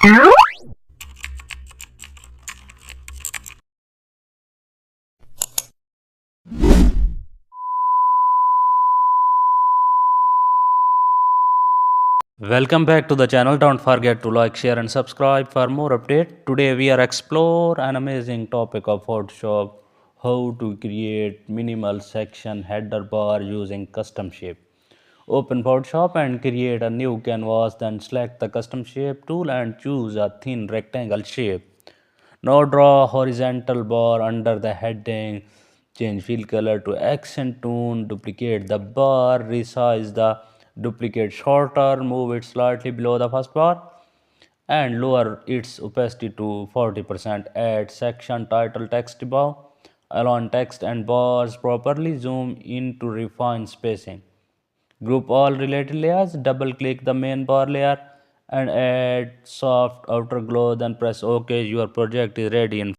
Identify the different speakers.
Speaker 1: Welcome back to the channel. Don't forget to like, share and subscribe for more update. Today we are explore an amazing topic of Photoshop, how to create minimal section header bar using custom shape. Open Photoshop and create a new canvas, then select the custom shape tool and choose a thin rectangle shape. Now draw a horizontal bar under the heading. Change fill color to accent tone. Duplicate the bar. Resize the duplicate shorter. Move it slightly below the first bar and lower its opacity to 40%. Add section title text above. Align text and bars properly. Zoom in to refine spacing. Group all related layers. Double click the main bar layer and add soft outer glow. Then press OK. Your project is ready in